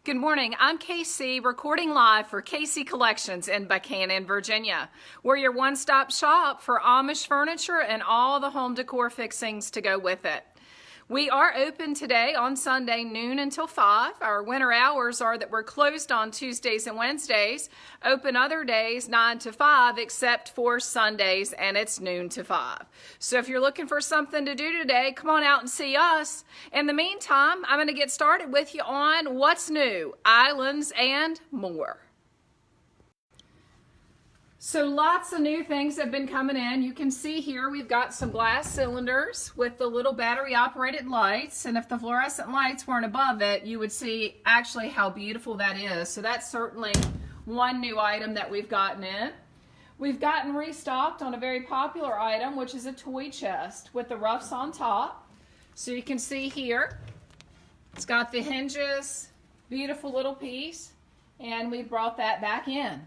Good morning, I'm Casey, recording live for Casey Collections in Buchanan, Virginia. We're your one-stop shop for Amish furniture and all the home decor fixings to go with it. We are open today on Sunday, noon until 5. Our winter hours are that we're closed on Tuesdays and Wednesdays, open other days 9 to 5, except for Sundays, and it's noon to 5. So if you're looking for something to do today, come on out and see us. In the meantime, I'm going to get started with you on what's new, islands, and more. So lots of new things have been coming in. You can see here we've got some glass cylinders with the little battery operated lights, and if the fluorescent lights weren't above it, you would see actually how beautiful that is. So that's certainly one new item that we've gotten in. We've gotten restocked on a very popular item, which is a toy chest with the roughs on top. So you can see here, it's got the hinges, beautiful little piece, and we brought that back in.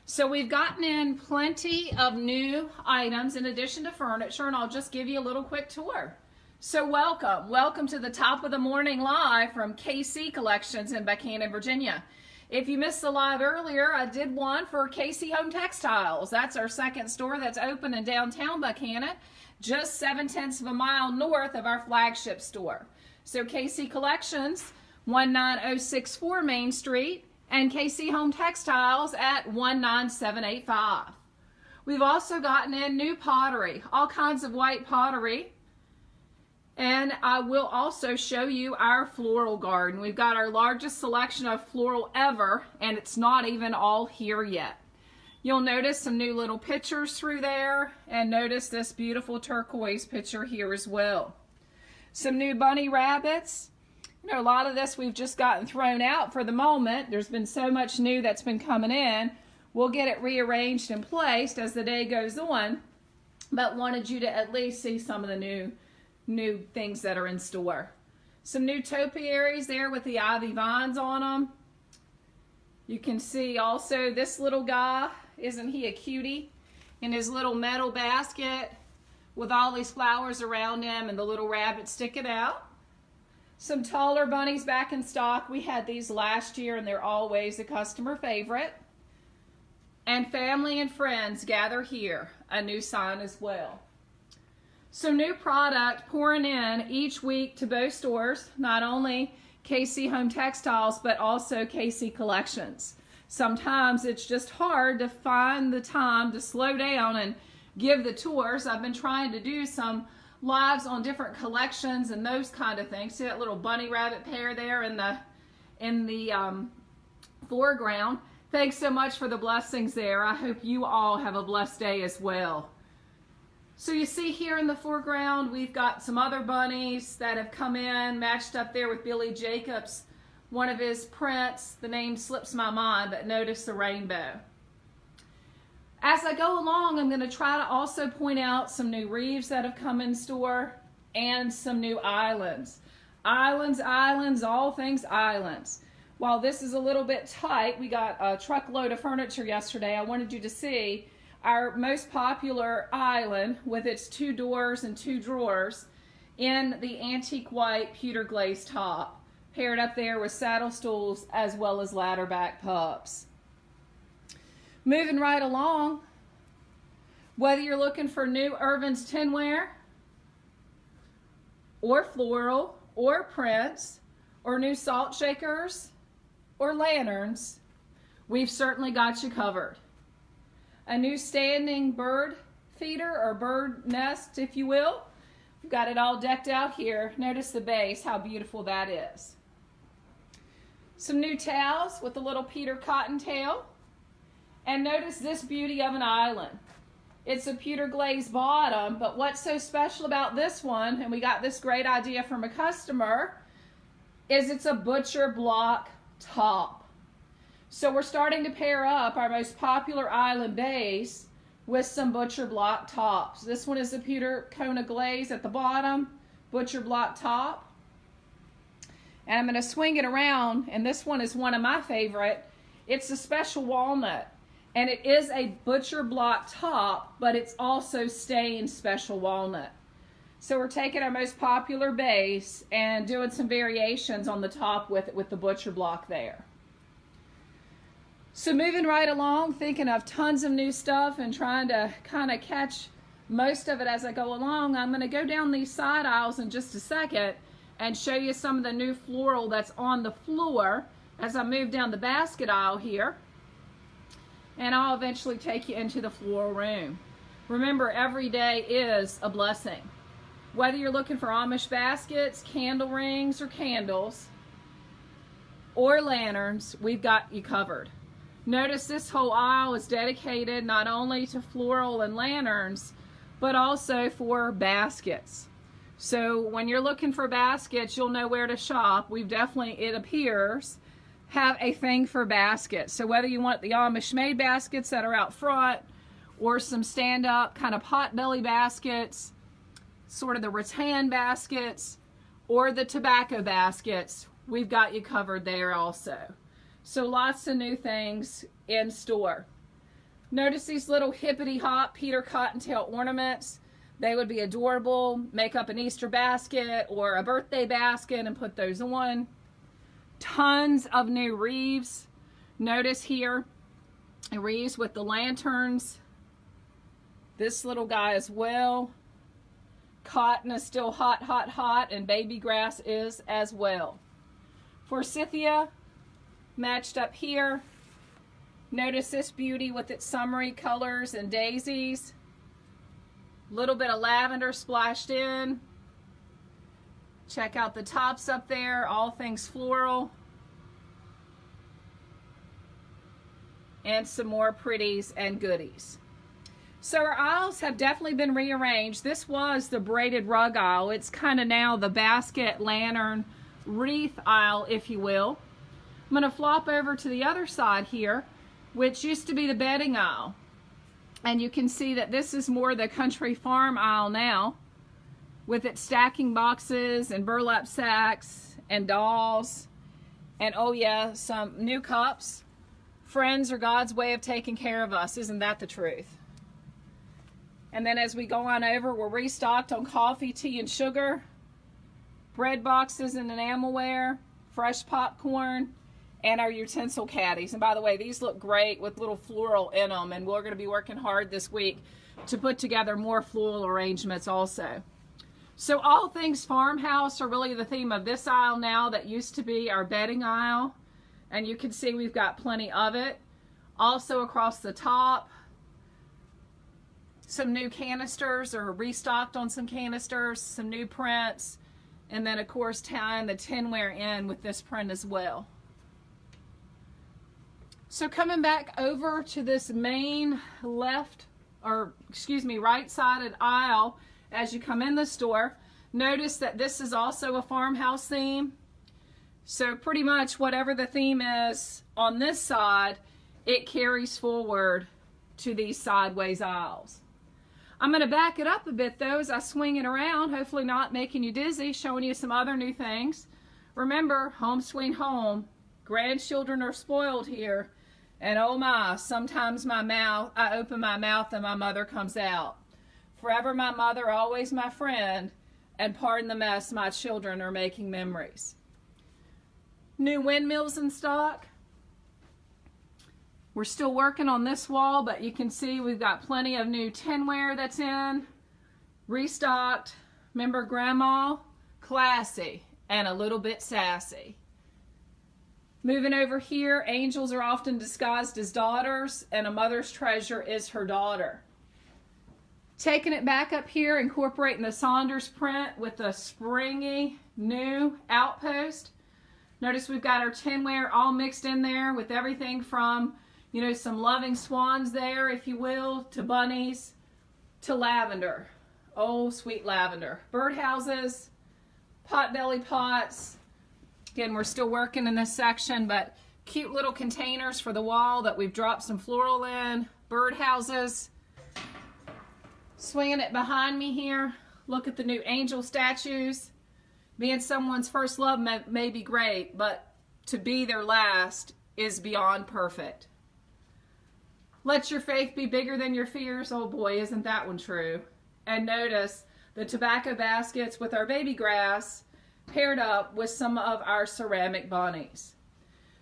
So we've gotten in plenty of new items in addition to furniture, and I'll just give you a little quick tour. So welcome to the top of the morning live from KC Collections in Buchanan, Virginia. If you missed the live earlier, I did one for KC Home Textiles. That's our second store that's open in downtown Buchanan, just 7/10 of a mile north of our flagship store. So KC Collections, 19064 Main Street, and KC Home Textiles at 19785. We've also gotten in new pottery, all kinds of white pottery. And I will also show you our floral garden. We've got our largest selection of floral ever, and it's not even all here yet. You'll notice some new little pictures through there, and notice this beautiful turquoise picture here as well. Some new bunny rabbits. You know, a lot of this we've just gotten thrown out for the moment. There's been so much new that's been coming in. We'll get it rearranged and placed as the day goes on, but wanted you to at least see some of the new things that are in store. Some new topiaries there with the ivy vines on them. You can see also this little guy, isn't he a cutie, in his little metal basket with all these flowers around him and the little rabbit sticking out. Some taller bunnies back in stock. We had these last year and they're always a customer favorite. And family and friends gather here, a new sign as well. So new product pouring in each week to both stores, not only KC Home Textiles, but also KC Collections. Sometimes it's just hard to find the time to slow down and give the tours. I've been trying to do some lives on different collections and those kind of things. See that little bunny rabbit pair there in the foreground. Thanks so much for the blessings there. I hope you all have a blessed day as well. So you see here in the foreground we've got some other bunnies that have come in, matched up there with Billy Jacobs, one of his prints. The name slips my mind, but notice the rainbow. As I go along, I'm going to try to also point out some new wreaths that have come in store and some new islands. Islands, all things islands. While this is a little bit tight, we got a truckload of furniture yesterday. I wanted you to see our most popular island with its 2 doors and 2 drawers in the antique white pewter glazed top, paired up there with saddle stools as well as ladder back pups. Moving right along, whether you're looking for new Irvin's tinware, or floral, or prints, or new salt shakers, or lanterns, we've certainly got you covered. A new standing bird feeder, or bird nest, if you will. We've got it all decked out here. Notice the base, how beautiful that is. Some new towels with a little Peter Cottontail. And notice this beauty of an island. It's a pewter glazed bottom, but what's so special about this one, and we got this great idea from a customer, is it's a butcher block top. So we're starting to pair up our most popular island base with some butcher block tops. This one is a pewter Kona glaze at the bottom, butcher block top. And I'm going to swing it around, and this one is one of my favorite. It's a special walnut. And it is a butcher block top, but it's also stained special walnut. So we're taking our most popular base and doing some variations on the top with the butcher block there. So moving right along, thinking of tons of new stuff and trying to kind of catch most of it as I go along. I'm going to go down these side aisles in just a second and show you some of the new floral that's on the floor as I move down the basket aisle here. And I'll eventually take you into the floral room. Remember, every day is a blessing. Whether you're looking for Amish baskets, candle rings, or candles, or lanterns, we've got you covered. Notice this whole aisle is dedicated not only to floral and lanterns, but also for baskets. So when you're looking for baskets, you'll know where to shop. We've definitely, it appears, have a thing for baskets. So whether you want the Amish made baskets that are out front, or some stand-up kind of pot belly baskets, sort of the rattan baskets, or the tobacco baskets, we've got you covered there also. So lots of new things in store. Notice these little hippity-hop Peter Cottontail ornaments. They would be adorable. Make up an Easter basket or a birthday basket and put those on. Tons of new wreaths. Notice here, wreaths with the lanterns. This little guy as well. Cotton is still hot, hot, hot, and baby grass is as well. Forsythia matched up here. Notice this beauty with its summery colors and daisies. Little bit of lavender splashed in. Check out the tops up there, all things floral. And some more pretties and goodies. So our aisles have definitely been rearranged. This was the braided rug aisle. It's kind of now the basket, lantern, wreath aisle, if you will. I'm going to flop over to the other side here, which used to be the bedding aisle. And you can see that this is more the country farm aisle now, with its stacking boxes and burlap sacks and dolls. And oh yeah, some new cups. Friends are God's way of taking care of us. Isn't that the truth? And then as we go on over, we're restocked on coffee, tea, and sugar, bread boxes and enamelware, fresh popcorn, and our utensil caddies. And by the way, these look great with little floral in them, and we're going to be working hard this week to put together more floral arrangements also. So all things farmhouse are really the theme of this aisle now. That used to be our bedding aisle, and you can see we've got plenty of it. Also across the top, some new canisters, or restocked on some canisters, some new prints, and then of course tying the tinware in with this print as well. So coming back over to this main right-sided aisle as you come in the store, notice that this is also a farmhouse theme. So pretty much whatever the theme is on this side, it carries forward to these sideways aisles. I'm going to back it up a bit though as I swing it around, hopefully not making you dizzy, showing you some other new things. Remember, home sweet home. Grandchildren are spoiled here. And oh my, sometimes I open my mouth and my mother comes out. Forever my mother, always my friend, and pardon the mess, my children are making memories. New windmills in stock. We're still working on this wall, but you can see we've got plenty of new tinware that's in, restocked. Remember Grandma? Classy and a little bit sassy. Moving over here, angels are often disguised as daughters, and a mother's treasure is her daughter. Taking it back up here, incorporating the Saunders print with a springy new outpost. Notice we've got our tinware all mixed in there with everything from, you know, some loving swans there, if you will, to bunnies, to lavender. Oh, sweet lavender. Birdhouses, potbelly pots. Again, we're still working in this section, but cute little containers for the wall that we've dropped some floral in. Birdhouses. Swinging it behind me here. Look at the new angel statues. Being someone's first love may be great, but to be their last is beyond perfect. Let your faith be bigger than your fears. Oh boy, isn't that one true? And notice the tobacco baskets with our baby grass paired up with some of our ceramic bunnies.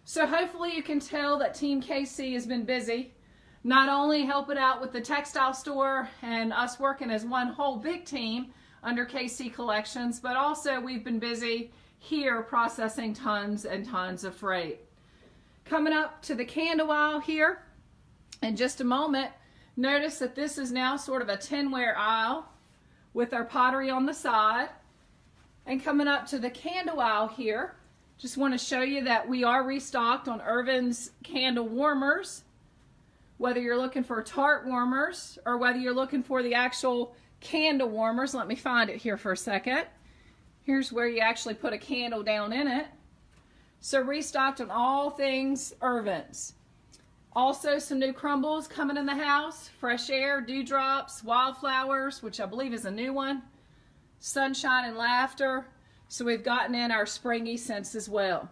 So hopefully you can tell that Team KC has been busy, not only helping out with the textile store and us working as one whole big team under KC Collections, but also we've been busy here processing tons and tons of freight. Coming up to the candle aisle here in just a moment, notice that this is now sort of a tinware aisle with our pottery on the side. And coming up to the candle aisle here, just want to show you that we are restocked on Irvin's candle warmers. Whether you're looking for tart warmers or whether you're looking for the actual candle warmers, let me find it here for a second. Here's where you actually put a candle down in it. So restocked on all things Irvin's. Also some new crumbles coming in the house, fresh air, dewdrops, wildflowers, which I believe is a new one, sunshine and laughter. So we've gotten in our springy scents as well.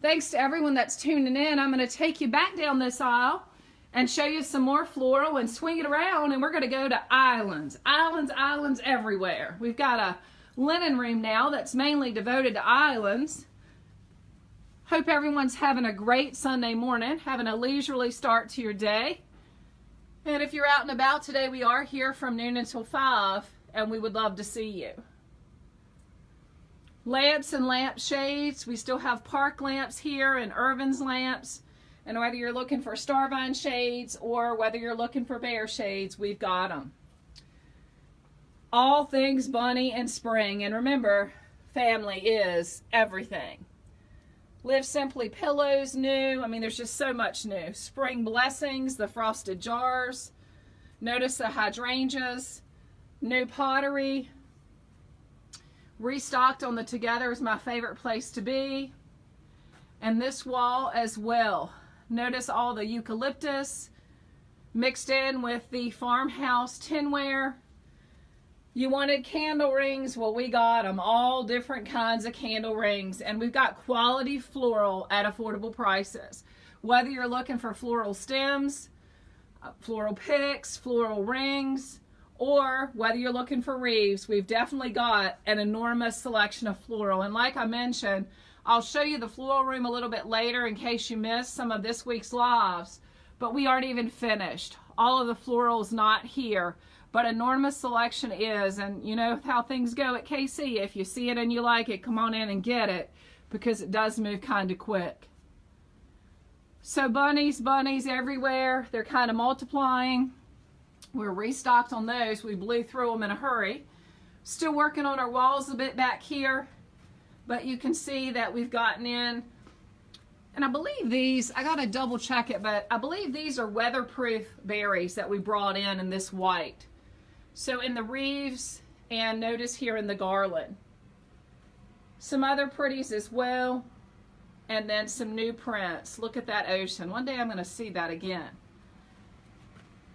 Thanks to everyone that's tuning in. I'm going to take you back down this aisle and show you some more floral and swing it around, and we're going to go to islands. Islands everywhere. We've got a linen room now that's mainly devoted to islands. Hope everyone's having a great Sunday morning, having a leisurely start to your day. And if you're out and about today, we are here from noon until 5, and we would love to see you. Lamps and lamp shades. We still have park lamps here and Irvin's lamps. And whether you're looking for starvine shades or whether you're looking for bear shades, we've got them. All things bunny and spring. And remember, family is everything. Live Simply pillows, new. I mean, there's just so much new. Spring blessings, the frosted jars. Notice the hydrangeas. New pottery. Restocked on the Together is my favorite place to be. And this wall as well. Notice all the eucalyptus mixed in with the farmhouse tinware. You wanted candle rings? Well, we got them. All different kinds of candle rings. And we've got quality floral at affordable prices. Whether you're looking for floral stems, floral picks, floral rings, or whether you're looking for wreaths, we've definitely got an enormous selection of floral. And like I mentioned, I'll show you the floral room a little bit later in case you missed some of this week's lives. But we aren't even finished. All of the floral's not here. But enormous selection is, and you know how things go at KC. If you see it and you like it, come on in and get it, because it does move kind of quick. So bunnies everywhere. They're kind of multiplying. We're restocked on those. We blew through them in a hurry. Still working on our walls a bit back here, but you can see that we've gotten in. And I believe these, I gotta double check it, but I believe these are weatherproof berries that we brought in this white. So in the wreaths, and notice here in the garland. Some other pretties as well, and then some new prints. Look at that ocean. One day I'm gonna see that again.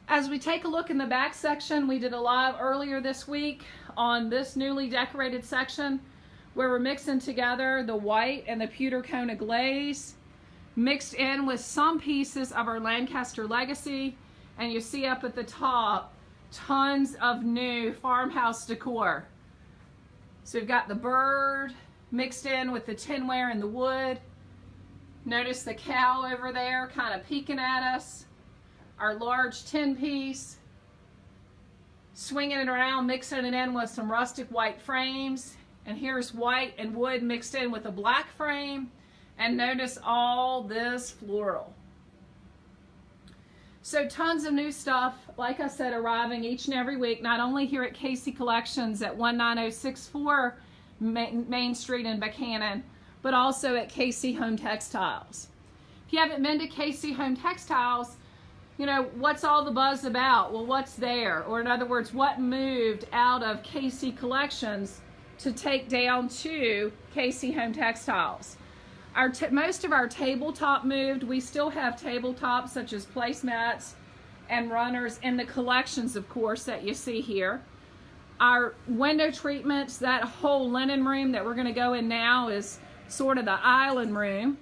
As we take a look in the back section, we did a live earlier this week on this newly decorated section where we're mixing together the white and the pewter Kona glaze, mixed in with some pieces of our Lancaster Legacy, and you see up at the top tons of new farmhouse decor. So we've got the bird mixed in with the tinware and the wood. Notice the cow over there kind of peeking at us. Our large tin piece, swinging it around, mixing it in with some rustic white frames. And here's white and wood mixed in with a black frame. And notice all this floral. So tons of new stuff, like I said, arriving each and every week, not only here at KC Collections at 19064 Main Street in Buchanan, but also at KC Home Textiles. If you haven't been to KC Home Textiles, you know, what's all the buzz about? Well, what's there? Or in other words, what moved out of KC Collections to take down to KC Home Textiles? Most of our tabletop moved. We still have tabletops such as placemats and runners in the collections, of course, that you see here. Our window treatments, that whole linen room that we're going to go in now is sort of the island room.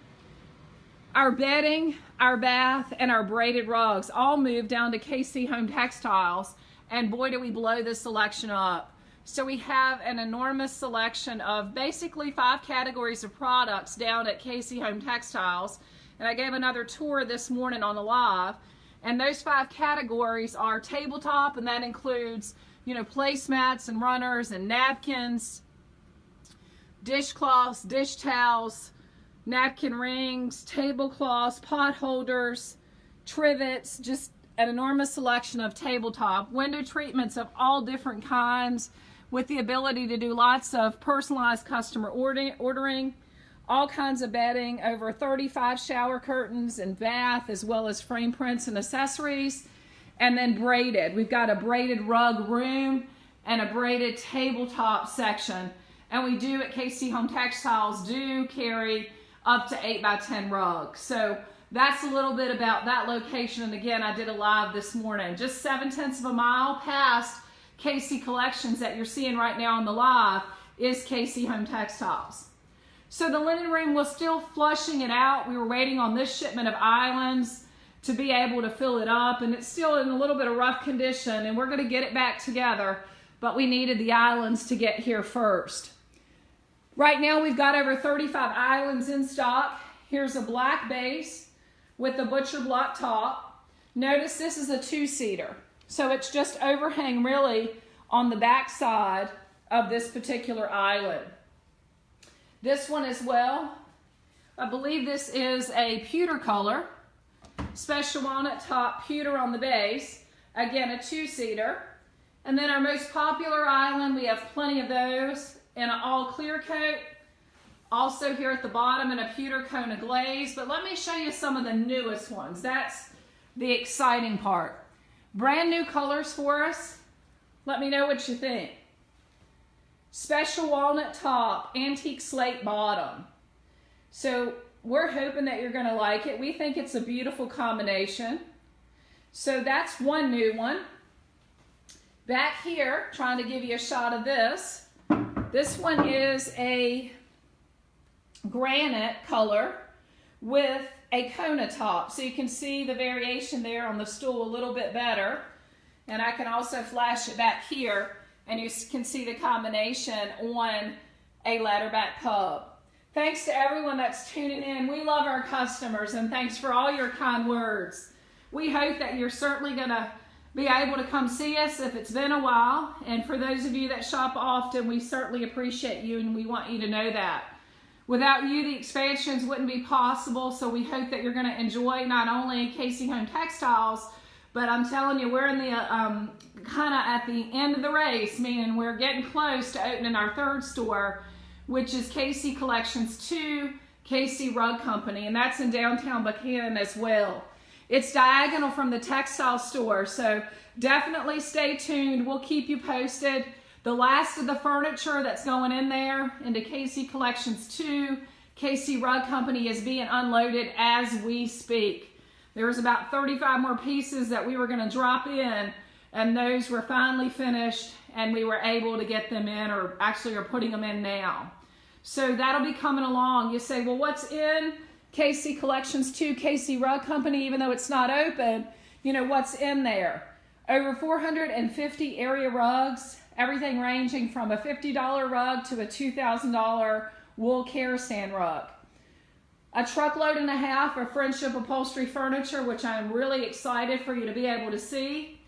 Our bedding, our bath, and our braided rugs all moved down to KC Home Textiles and boy, do we blow this selection up. So we have an enormous selection of basically 5 categories of products down at KC Home Textiles. And I gave another tour this morning on the live. And those 5 categories are tabletop, and that includes, you know, placemats and runners and napkins, dishcloths, dish towels, napkin rings, tablecloths, pot holders, trivets, just an enormous selection of tabletop, window treatments of all different kinds, with the ability to do lots of personalized customer ordering, all kinds of bedding, over 35 shower curtains and bath, as well as frame prints and accessories, and then braided. We've got a braided rug room and a braided tabletop section, and we do at KC Home Textiles do carry up to 8x10 rugs. So that's a little bit about that location. And again, I did a live this morning, just 0.7 of a mile past KC Collections that you're seeing right now on the live is KC Home Textiles. So the linen room was still flushing it out. We were waiting on this shipment of islands to be able to fill it up, and it's still in a little bit of rough condition, and we're going to get it back together, but we needed the islands to get here first. Right now we've got over 35 islands in stock. Here's a black base with the butcher block top. Notice this is a 2-seater. So it's just overhang really on the back side of this particular island. This one as well, I believe this is a pewter color. Special walnut top, pewter on the base. Again, a 2-seater. And then our most popular island, we have plenty of those in an all clear coat. Also here at the bottom in a pewter Kona glaze. But let me show you some of the newest ones. That's the exciting part. Brand new colors for us. Let me know what you think. Special walnut top, antique slate bottom. So we're hoping that you're going to like it. We think it's a beautiful combination. So that's one new one. Back here, trying to give you a shot of this. This one is a granite color with a Kona top. So you can see the variation there on the stool a little bit better. And I can also flash it back here, and you can see the combination on a ladderback pub. Thanks to everyone that's tuning in. We love our customers, and thanks for all your kind words. We hope that you're certainly going to be able to come see us if it's been a while. And for those of you that shop often, we certainly appreciate you, and we want you to know that. Without you, the expansions wouldn't be possible, so we hope that you're going to enjoy not only KC Home Textiles, but I'm telling you, we're in the kind of at the end of the race, meaning we're getting close to opening our 3rd store, which is KC Collections 2, KC Rug Company, and that's in downtown Buchanan as well. It's diagonal from the textile store, so definitely stay tuned. We'll keep you posted. The last of the furniture that's going in there into KC Collections 2, KC Rug Company, is being unloaded as we speak. There was about 35 more pieces that we were going to drop in, and those were finally finished, and we were able to get them in, or actually are putting them in now. So that'll be coming along. You say, well, what's in KC Collections 2, KC Rug Company, even though it's not open? You know, what's in there? Over 450 area rugs, everything ranging from a $50 rug to a $2,000 wool care stand rug. A truckload and a half of Friendship Upholstery furniture, which I'm really excited for you to be able to see.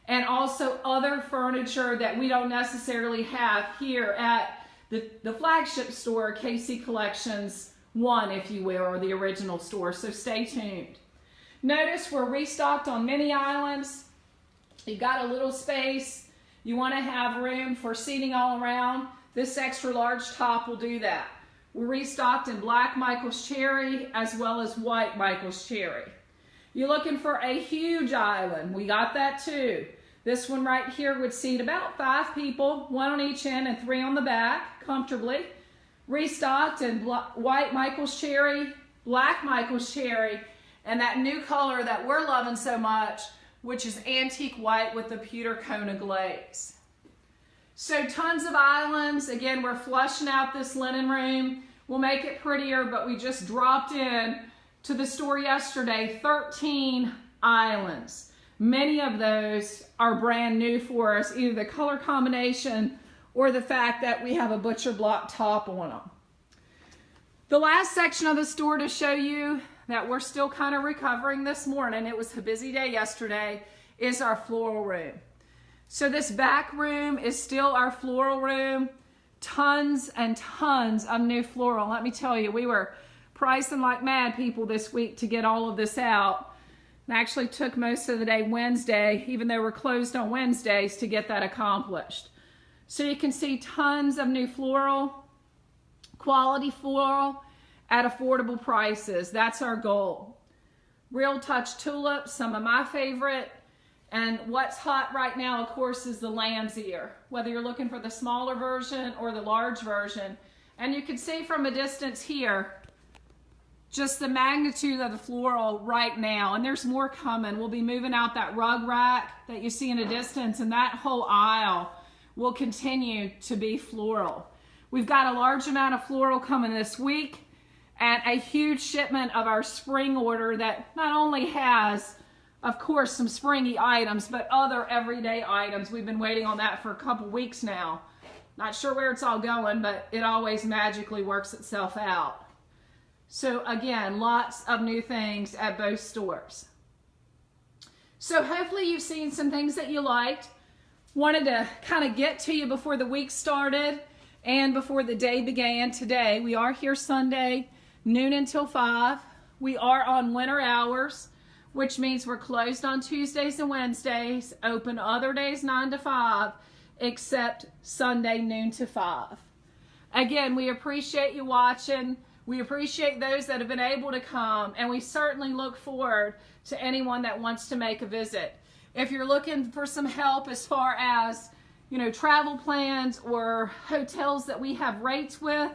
And also other furniture that we don't necessarily have here at the flagship store, KC Collections 1, if you will, or the original store. So stay tuned. Notice we're restocked on many islands. You've got a little space. You want to have room for seating all around. This extra large top will do that. We're restocked in black Michael's Cherry as well as white Michael's Cherry. You're looking for a huge island. We got that too. This one right here would seat about 5 people, 1 on each end and 3 on the back, comfortably. Restocked in white Michael's Cherry, black Michael's Cherry, and that new color that we're loving so much, which is antique white with the pewter Kona glaze. So tons of islands. Again, we're flushing out this linen room. We'll make it prettier, but we just dropped in to the store yesterday, 13 islands. Many of those are brand new for us, either the color combination or the fact that we have a butcher block top on them. The last section of the store to show you that we're still kind of recovering this morning, it was a busy day yesterday, is our floral room. So this back room is still our floral room. Tons and tons of new floral. Let me tell you, we were pricing like mad people this week to get all of this out. It actually took most of the day Wednesday, even though we're closed on Wednesdays, to get that accomplished. So you can see tons of new floral, quality floral at affordable prices. That's our goal. Real touch tulips, some of my favorite. And what's hot right now, of course, is the lamb's ear, whether you're looking for the smaller version or the large version. And you can see from a distance here, just the magnitude of the floral right now. And there's more coming. We'll be moving out that rug rack that you see in a distance, and that whole aisle will continue to be floral. We've got a large amount of floral coming this week, and a huge shipment of our spring order that not only has, of course, some springy items, but other everyday items. We've been waiting on that for a couple weeks now. Not sure where it's all going, but it always magically works itself out. So again, lots of new things at both stores. So hopefully you've seen some things that you liked. Wanted to kind of get to you before the week started and before the day began today. We are here Sunday, noon until 5. We are on winter hours, which means we're closed on Tuesdays and Wednesdays, open other days 9 to 5, except Sunday noon to 5. Again, we appreciate you watching. We appreciate those that have been able to come, and we certainly look forward to anyone that wants to make a visit. If you're looking for some help as far as, travel plans or hotels that we have rates with,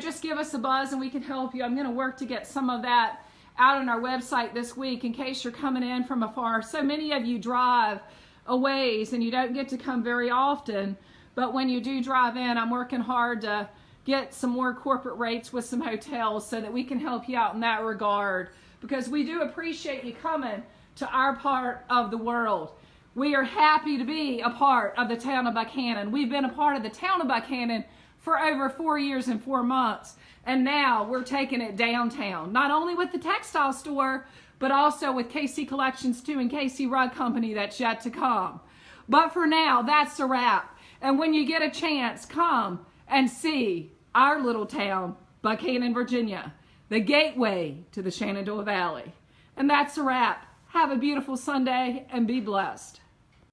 just give us a buzz and we can help you. I'm going to work to get some of that out on our website this week in case you're coming in from afar. So many of you drive a ways and you don't get to come very often, but when you do drive in, I'm working hard to get some more corporate rates with some hotels so that we can help you out in that regard, because we do appreciate you coming to our part of the world. We are happy to be a part of the town of Buchanan. We've been a part of the town of Buchanan for over 4 years and 4 months. And now we're taking it downtown, not only with the textile store, but also with KC Collections 2 and KC Rug Company that's yet to come. But for now, that's a wrap. And when you get a chance, come and see our little town, Buchanan, Virginia, the gateway to the Shenandoah Valley. And that's a wrap. Have a beautiful Sunday and be blessed.